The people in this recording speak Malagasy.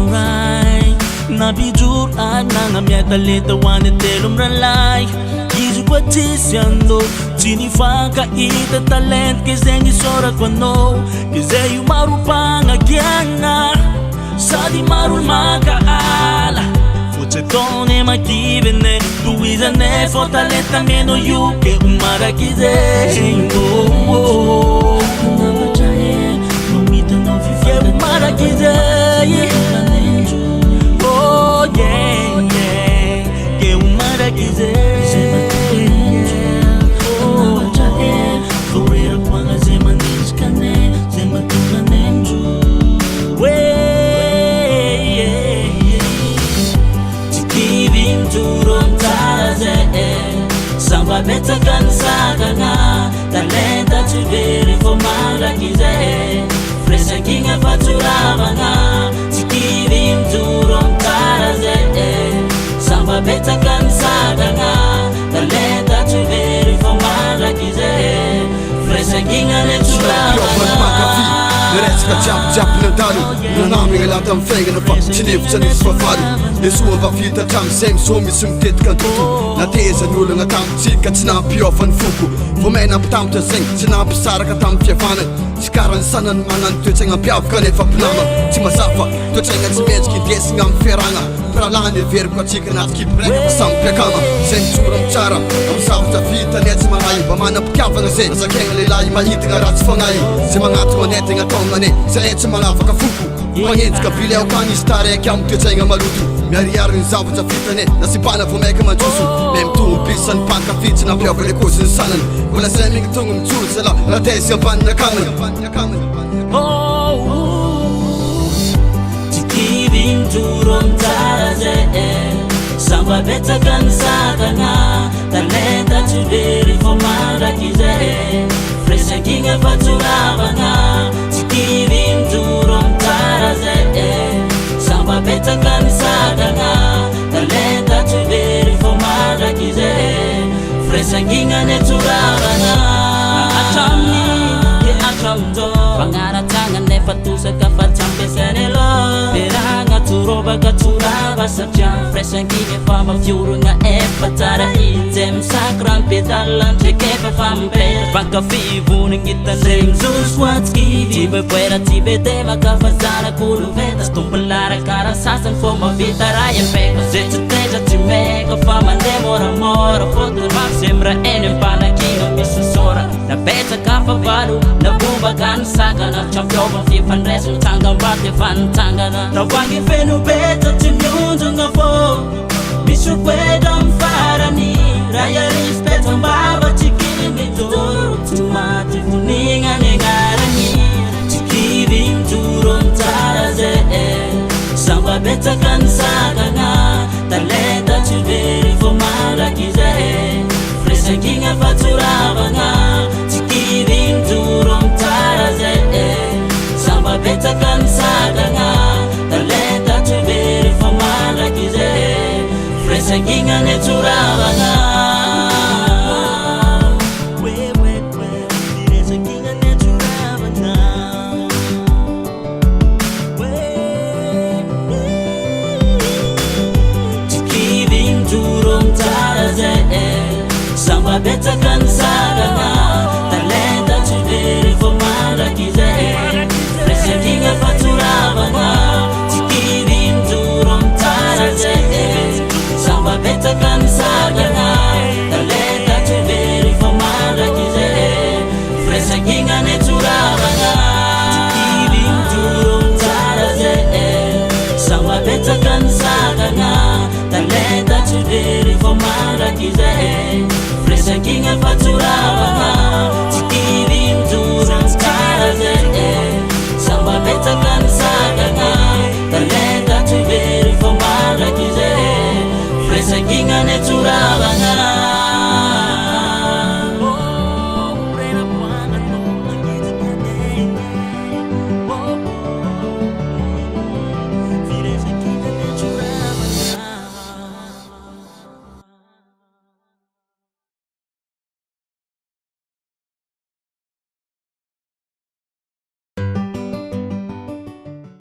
samurai Nabijur nanga miata leta wane telum ralai Gizu kwa tisiando Chini faka ita talent Kizengi sora kwa no Kizeyu marupanga kianga Sadi marul maka ala Fucetone makibene Tuizane fortaleza meno yuke umara kizengo Mamita no fifa umara kizengo Samba beta kansaga nga talenta tubiri fomanga kize Fresa kinga faturaba nga Tikivi mturo mtaraze Samba beta kansaga nga talenta tubiri fomanga kize Fresa kinga neturaba nga Ska jap na dalu na nami nga latam fega na pa chinif chanis fa falu Yesuwa va fita tam same so mi sum tet kan tutu na teza nulu nga tam sit ka tsina pio fan fuku Fo me na patam ta sing tsina pasara ka tam fia fana Sikaran sanan manan tu tsenga piaf ka ne fa plama Tima safa tu tsenga tsimech ki des ngam feranga Pralani ver kwa chika na skip breka pa sampia kama Sen churam tsara am safta fita ne tsima ngai Ba mana pkiafa nga sen sa kenga lilai mahiti nga rats fangai Sima nga tuma nete nga tonga ne Sa etse malafa ka fuku Pangenti ka vile au kani stare Kiam tu tsenga malutu Miariari nzavata fita ne Nasipana fo meka manjusu Mem tu mpisan pan ka fiti na pioka le kusin sanan Wala se mingi tungu mchuru sela Radezz yang pan na kamen Tikivim turom taraze Samba beta kansaga nga talenta tubiri fomanga kize Fresa kinga faturaba nga Tikivim turom taraze Samba beta kansaga nga talenta tubiri fomanga kize Fresa kinga neturaba nga Achamni ye achamdo Pangara tangan ne fatusa ka fatambe senelo Beranga turoba ka turaba sapjam Fresa kinga fama fiuru nga patara item sakram pedalan cheke pa fampe Pagka fivu ningitan ring zus what's kivy Tibe puera tibe te makafazana kulu vetas Tumbalara kara sasan for ma vita raya peko Zeta teja time ka fama demora mora Foto mak semra enem pana kino misasora Na beta kafa valu na bumba kan saga Na champion fifan resu tanga bate fan tanga Na wangi fenu beta tinyunju nga fo Mishu kwedam farani Raya respect mbaba chikini mijoro Tumati funinga negarani Tikivi mturo mtaraze Samba beta kansaga nga talenta tubiri fomanga kize Fresa kinga faturaba nga Tikivi mturo mtaraze Samba beta kansaga nga talenta tubiri fomanga kize Fresa kinga neturaba nga Fresa kinga neturaba nga Tikivi mturo mtaraze Samba beta